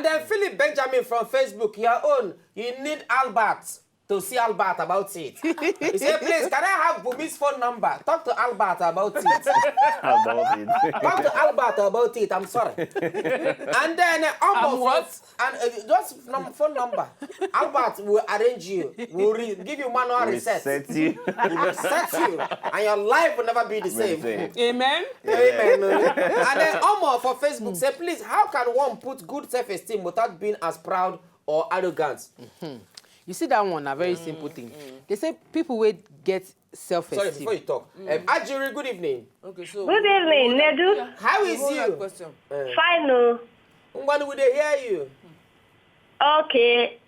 And then Philip Benjamin from Facebook, your own, you need Albert to see Albert about it. He said, please, can I have Bumi's phone number? Talk to Albert about it. Talk to Albert about it, I'm sorry. And then almost, and just phone number. Albert will arrange you, will give you manual reset. He will reset you, and your life will never be the same. Amen. Amen. And then Omo for Facebook say, please, how can one put good self-esteem without being as proud or arrogant? You see that one, a very simple thing. They say people will get self-esteem. Sorry, before you talk. Ajiri, good evening. Okay, so Good evening, Nedu. How is you? Fine, no. When will they hear you? Okay.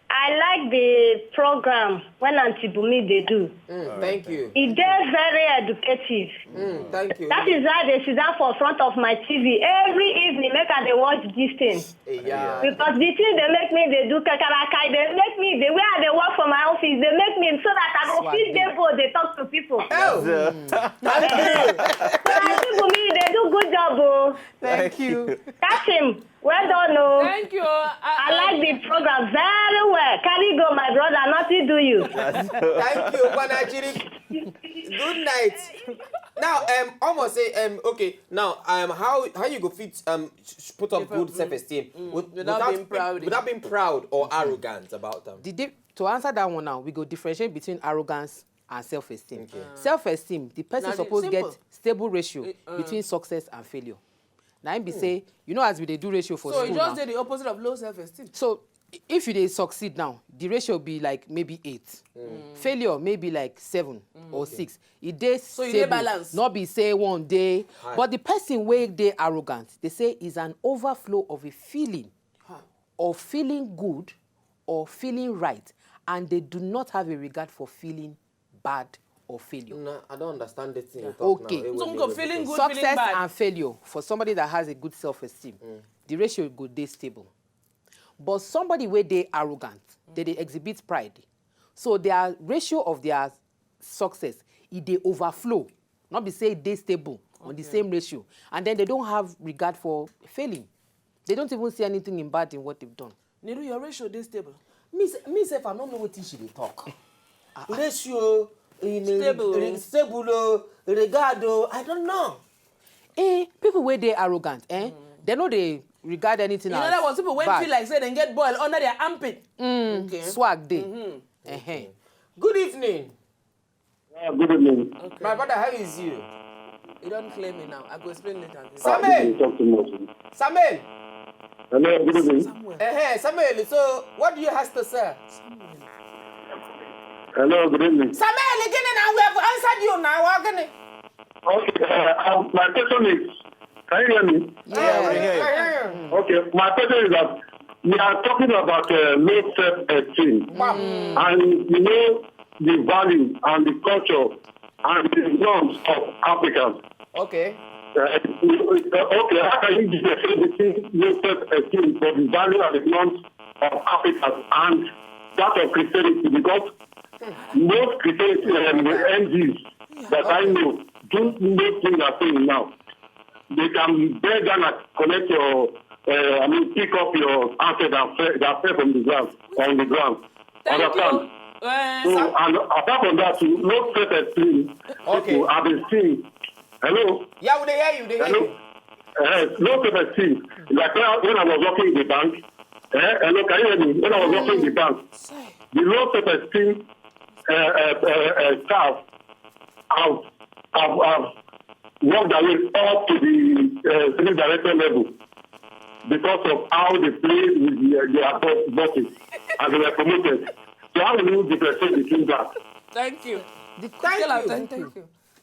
I like the program when Auntie Bumi they do. Thank you. It is very educative. Thank you. That is why they sit down for front of my TV every evening. Make they watch this thing. Yeah. Because the thing they make me, they do kakarakai. They make me the way they work for my office. They make me so that I go fit them go. They talk to people. Oh, thank you. So Auntie Bumi, they do good job. Oh. Thank you. Catch him. Well done, no. thank you. I like the program very well. Carry go, my brother. Nothing do you. Thank you, Ajiri. Good night. Now, almost say, okay. Now, how you go fit put up good self-esteem without being proud or arrogant about them. To answer that one now, we go differentiate between arrogance and self-esteem. Self-esteem, the person supposed to get stable ratio between success and failure. Now, I be say, you know, as we they do ratio for so school you just now. did the opposite of low self-esteem. So, if you they succeed now, the ratio be like maybe 8. Failure maybe like 7 or 6. It dey So you dey balance. not be say one day. But the person where they arrogant, they say is an overflow of a feeling of feeling good or feeling right, and they do not have a regard for feeling bad or failure. No, I don't understand the thing you talk Okay. now. So feeling good, Success feeling bad. and failure for somebody that has a good self-esteem, the ratio go dey stable. But somebody where they arrogant, they exhibit pride. So their ratio of their success, they overflow. Not be say they stable on the same ratio. And then they don't have regard for failing. They don't even see anything in bad in what they've done. Niru, your ratio is stable. Me self, I don't know what she dey talk. Ratio, stable, regard, I don't know. People where they arrogant, they know they regard anything You as know that was people when bad. feel like say they get boiled under their armpit. Okay. Swag day. Good evening. Good evening. Okay. My brother, how is you? You don't claim me now. I go explain later. Samuel. Talk too much. Samuel. Hello, good evening. Samuel, so what do you have to say? Hello, good evening. Samuel, again, and we have answered you now. We're gonna... Okay, my question is, can you hear me? Yeah. Okay, my question is that we are talking about low self-esteem. And you know the value and the culture and the norms of Africans. Okay. Okay, how can you differentiate between low self-esteem for the value and the norms of Africans and that of Christianity? Because most Christianity MDs that I know do most things are saying now. They can beg down and connect your, pick up your answer that fell from the ground, on the ground. Thank Understand? you. So, and apart from that, low self-esteem, people have been seeing. Hello? Yeah, they hear you. They hear you. Hello? Low self-esteem. Like when I was working in the bank, hello, can you hear me? When I was working in the bank, the low self-esteem staff have worked their way up to the senior director level because of how they play with their bosses and they were promoted. So how will you differentiate between that? Thank you. Thank you.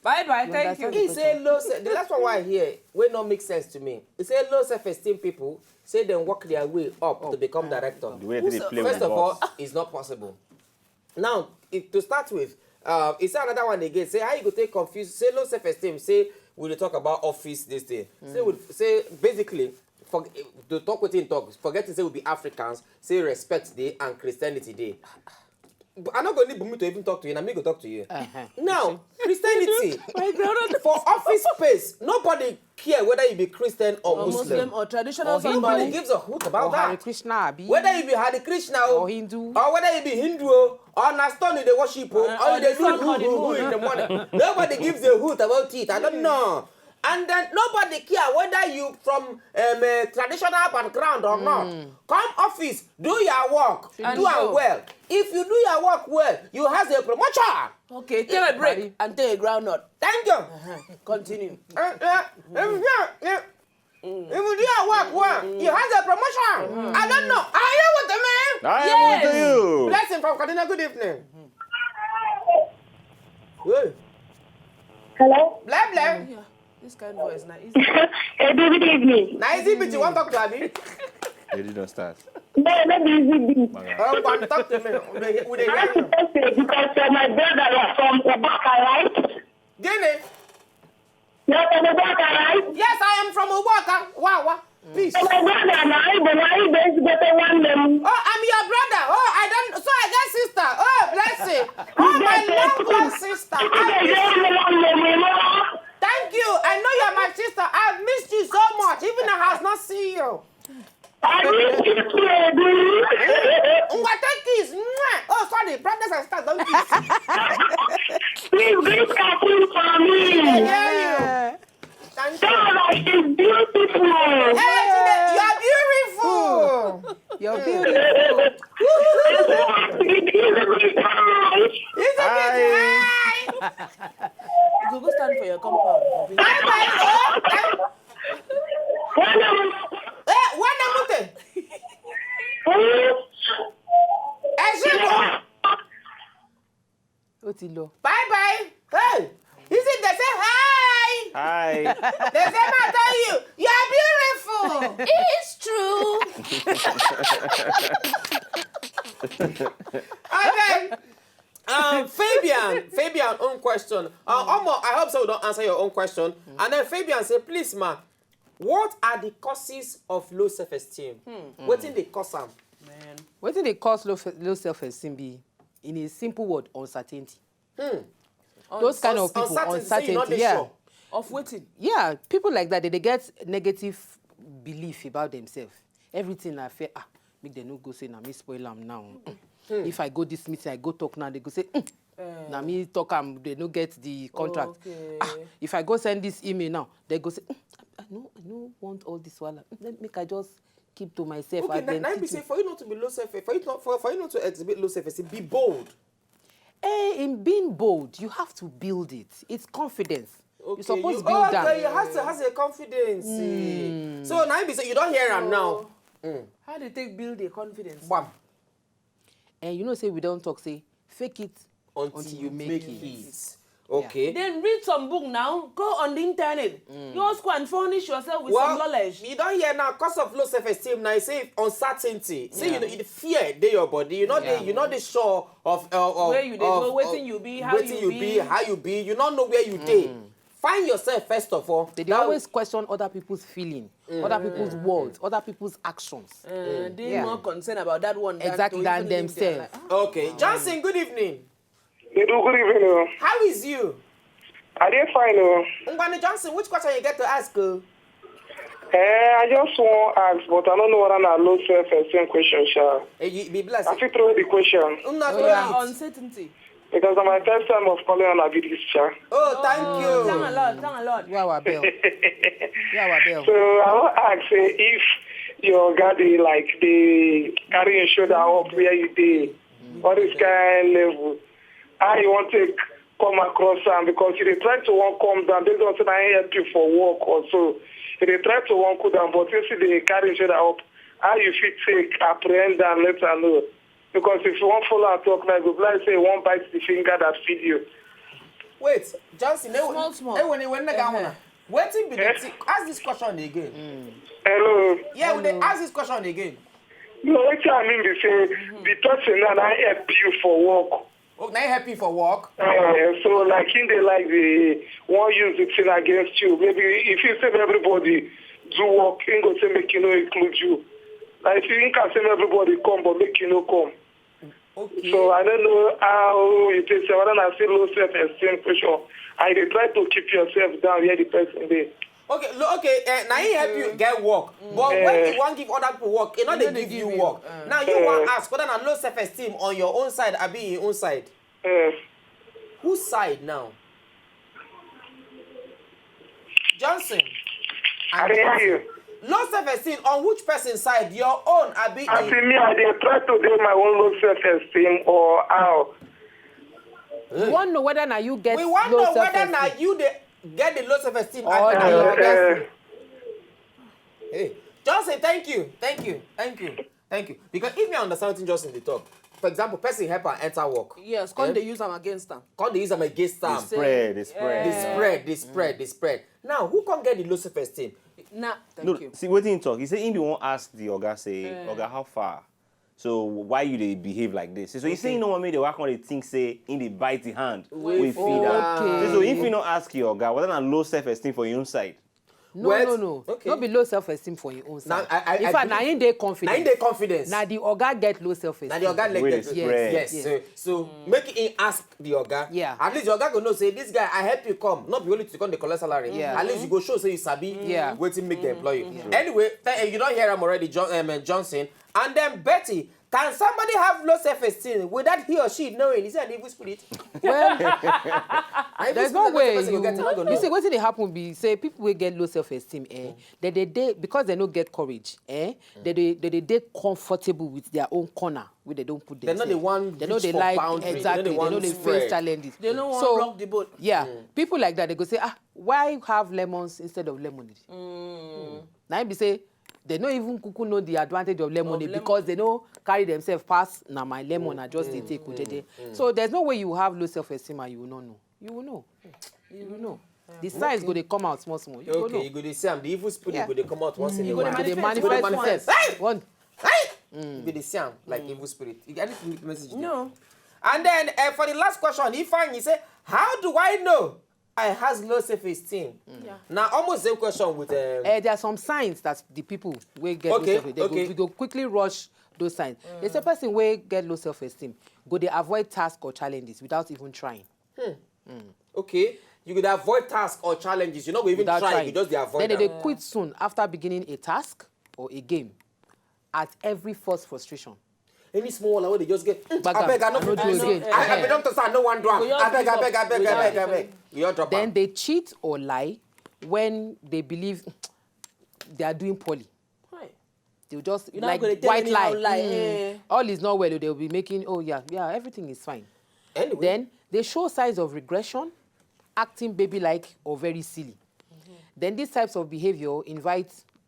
Bye-bye. Thank you. He say low the last one I hear will not make sense to me. He say low self-esteem people say they work their way up to become director. The way they play with First the of all, boss. it's not possible. Now, to start with, he say another one again. Say how you go take confused. Say low self-esteem. Say we will talk about office this day. Say basically to talk with him talk. Forget to say we be Africans. Say respect day and Christianity day. But I'm not going to need me to even talk to you, and I'm going to talk to you. Now, Christianity, for office space, nobody care whether you be Christian or Or Muslim or traditional Or Hindu. Nobody somebody. gives a hoot about Or Hare that. Krishna, Abi. Whether you be Hare Krishna Or Hindu. or whether you be Hindu or Nastoni they worship or or they the do sun who honeymoon. in the morning. Nobody gives a hoot about it. I don't know. And then nobody care whether you from a traditional background or not. Come office, do your work, And do it go. well. If you do your work well, you have a promotion. Okay, take a break and take a groundnut. Thank you. Continue. If you do your work well, you have a promotion. I don't know. Are you with me? I Yes. am with you. Blessing from Kaduna. Good evening. Hey. Hello? Blah, blah. Yeah, this kind of voice now. Easy. Good evening. Now, is it bitch you want to talk to Abby? You did not start. No, not easy. Oh, go and talk to me. With a I'm young. supposed to because my brother was from Obaka, right? Guinea. You're from Obaka, right? Yes, I am from Ubaka. Wow. Peace. So my brother and I, but why you going to get a one name? Oh, I'm your brother. Oh, I don't. So I got sister. Oh, blessing. Oh, my long sister. Thank you. I know you're my sister. I've missed you so much. Even I have not seen you. Kiss. Oh, sorry. Brothers and sisters, don't kiss. Please give cartoon for me. Yeah, you. Thank you. She's beautiful. Hey, today, you're beautiful. You're beautiful. It's a bit high. You go stand for your compound. Bye, bye. Hey, what am I? Ó ti lọ. Bye, bye. Hey, is it they say hi? Hi. They say, I tell you, you're beautiful. It's true. Okay. Fabian, own question. Omo, I hope so you don't answer your own question. And then Fabian say, please, ma, what are the causes of low self-esteem? What in the cause am? Man. Wetin dey cause low self-esteem be, in a simple word, uncertainty. Those kind of people, Uncertainty, say you no dey uncertainty, yeah. sure. Of waiting. Yeah, people like that, they get negative belief about themselves. Everything I feel, make them no go say, na me spoil am now. If I go this meeting, I go talk now, they go say, na me talk am, they no get the contract. Okay. If I go send this email now, they go say, I no want all this while. Make I just keep to myself. Okay, now be say for you not to be low self, for you not to exhibit low self-esteem, be bold. In being bold, you have to build it. It's confidence. Okay, You're supposed to build that. Okay, you have a confidence. So now be say you don't hear am now. How do you take build a confidence? Bam. And you know, say we don't talk, say fake it Until you make it. Okay. Then read some book now. Go on the internet. You also go and furnish yourself with some knowledge. You don't hear now cause of low self-esteem. Now you say uncertainty. Say you know the fear dey your body. You know the sure of Where you dey go, wetin you be, how wetin you be. how you be. You don't know where you dey. Find yourself first of all. They always question other people's feeling, other people's words, other people's actions. They more concerned about that one Exactly, than themselves. Okay, Johnson. Good evening. They do good evening. How is you? I did fine. Ngwani Johnson, which question you get to ask? I just want to ask, but I don't know whether I low self-esteem question, sha. You be blessed. I think throw the question Uncertainty. because it's my first time of calling on a video, sha. Oh, thank you. Thank a lot. You are our bell. You are our bell. So I want to ask if your daddy like they carry your shoulder up where you did, what is kind level? How you want to come across them because if they try to want come down, they don't say I help you for work or so. If they try to want cool down, but you see they carry each other up, how you fit take apprehend and let her know. Because if you want follow her talk, like let's say one bite the finger that feed you. Wait, Johnson, Small. Hey, when they go waiting be the ask this question again. Hello. Yeah, when they ask this question again. No, what I mean is say the person that I help you for work. Oh, now you happy for work? So like in the like the one use the thing against you. Maybe if you say everybody do work, you go say make you no include you. Like if you can say everybody come but make you no come. Okay. So I don't know how you take say whether I see low self-esteem question. And they try to keep yourself down where the person is. Okay, now he help you get work. But when you want give other people work, you know they give you work. Now you want ask whether na low self-esteem on your own side or be your own side. Whose side now? Johnson. I hear you. Low self-esteem on which person's side? Your own or be I see me, I dey try to do my own low self-esteem or how. We want to know whether now you get we want to know whether now you get the low self-esteem. Hey, Johnson, thank you. Because if you understand what Johnson they talk, for example, person help her enter work. Yes, can't they use them against them? Can't they use them against them? The spread. Now, who can get the low self-esteem? Nah, thank you. See, what he talk? He said, if you won't ask the Oga, say, Oga, how far? So why you they behave like this? So he say, you know what I mean? They work on the thing, say, in the bite the hand, we feed her. So if you don't ask your Oga, whether not low self-esteem for your own side? No. Okay. Not be low self-esteem for your own side. Now, in fact, now in their confidence. Now the Oga get low self-esteem. Now the Oga get yes. So make him ask the Oga. Yeah. At least the Oga go know say this guy I help you come, not be only to come the collect salary. Yeah. At least you go show say you sabi. Yeah. Waiting make the employee. Anyway, you don't hear him already, Johnson. And then Betty, can somebody have low self-esteem without he or she knowing? Is it an evil spirit? Well, there's no way. You see, what they happen be say people will get low self-esteem, they because they don't get courage, they comfortable with their own corner where they don't put themselves. They're not the one. They know they like exactly. They know they face challenges. They don't want to rock the boat. Yeah, people like that they go say, why have lemons instead of lemonade? Now if they say. They don't even kuku know the advantage of lemonade because they don't carry themselves past now my lemon and just they take kujede. So there's no way you have low self-esteem and you will not know. You will know. You will know. The signs go they come out small. You go know. You go they say the evil spirit go they come out once in a They while. manifest. One. You go they say like evil spirit. You get it message? No. And then for the last question, he say, how do I know I has low self-esteem? Now, almost same question with... there are some signs that the people will get low self-esteem. We go quickly rush those signs. There's a person will get low self-esteem. Go they avoid tasks or challenges without even trying. Okay. You could avoid tasks or challenges. You're not even trying. You just they avoid them. Then they quit soon after beginning a task or a game at every first frustration. Any small one where they just get, I beg, I don't do again. I don't understand, no one do. I beg. You all drop. Then they cheat or lie when they believe they are doing poorly. They'll just like white lie. All is not well. They'll be making, everything is fine. Anyway. Then they show signs of regression, acting baby-like or very silly. Then these types of behavior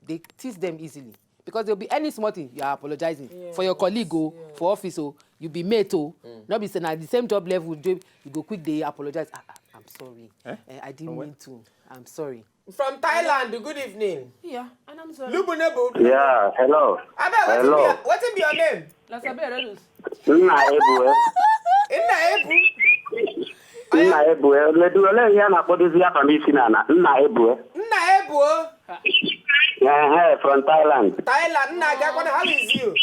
they tease them easily. Because there'll be any small thing, you are apologizing. For your colleague, for office, you be mate, not be saying at the same job level, you go quick, they apologize. I'm sorry. I didn't mean to. I'm sorry. From Thailand, good evening. Yeah, and I'm sorry. Lubunebu. Yeah, hello. Hello. What is your name? Nna Ebue. Nna Ebue. Ledule ya na kodizi ya famisi na Nna Ebue. Nna Ebue. From Thailand. Thailand, how is you?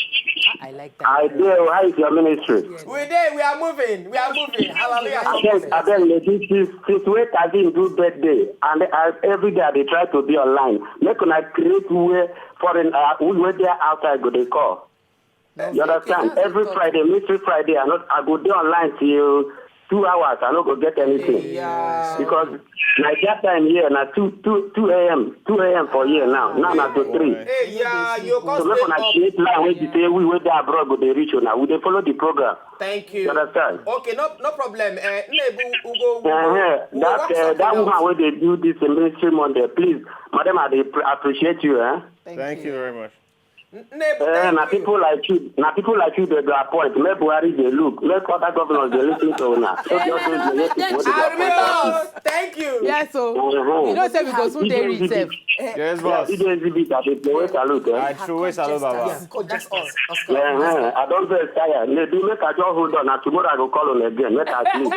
I like that. I do. How is your ministry? We're there. We are moving. Hallelujah. I beg, this week I didn't do birthday, and every day they try to be online. Make I create way for where they outside go they call. You understand? Every Friday, Mystery Friday, I go there online till 2 hours. I don't go get anything. Yeah. Because like that time here, now 2 a.m. for here now. Now not to 3. Hey, yeah, you so make una create line where you say we wait there abroad go they reach you now. We they follow the program. Thank you. You understand? Okay, no problem. That woman where they do this ministry Monday, please, madam, I appreciate you. Thank you very much. Now people like you, they go appoint. Make Buhari they look. Make other governors they listen to now. Thank you. Yeah, so you don't say because soon they reach self. Yes, boss. It is exhibit at the salute. I true salute, Baba. That's us. I don't feel tired. Maybe make a job hold on. Now tomorrow I go call on again. Make I sleep.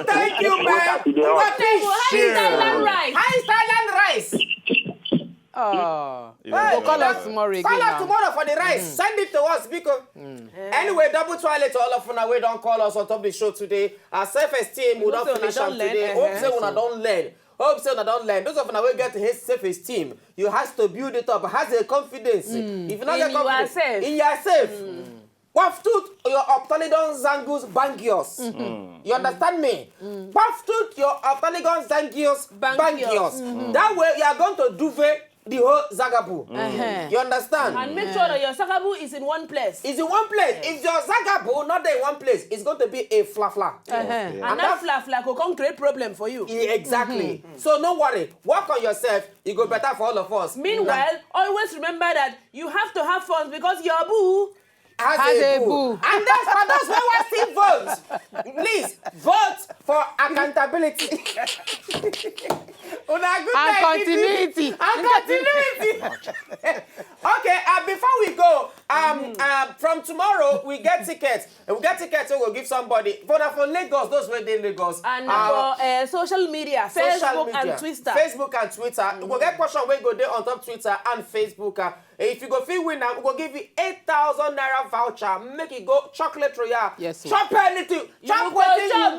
Thank you, man. What is Thailand rice? How is Thailand rice? Call us tomorrow again. Call us tomorrow for the rice. Send it to us because anyway, double toilet to all of you. We don't call us on top of the show today. Our self-esteem we don't finish up today. Hope say we don't learn. Hope so, I don't learn. Those of you will get his self-esteem. You have to build it up. Has a confidence. If you not get confidence in yourself, Waftut your optoledon zangus bangios. You understand me? Waftut your optoledon zangios bangios. That way you are going to duvet the whole Zagabu. You understand? And make sure that your Zagabu is in one place. It's in one place. If your Zagabu not there in one place, it's going to be a fla-fla. And that fla-fla will come create problem for you. Yeah, exactly. So don't worry. Work on yourself. It go better for all of us. Meanwhile, always remember that you have to have fun because your boo has a boo. And that's for those who want still vote. Please, vote for accountability. And continuity. Okay, before we go, from tomorrow, we get tickets. And we get tickets, so we'll give somebody. For Lagos, those were in Lagos. And for social media, Facebook and Twitter. Facebook and Twitter. We'll get question when go there on top Twitter and Facebook. If you go feel winner, we'll give you 8,000 naira voucher. Make it go chocolate royale. Yes. Chop anything. Chop what you know.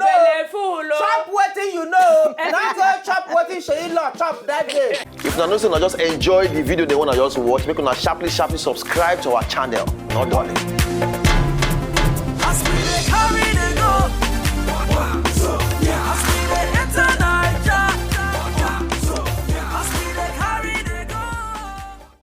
Chop what you know. Not go chop what you chop that day. If you know, just enjoy the video they want to just watch, make sure sharply subscribe to our channel. Not darling.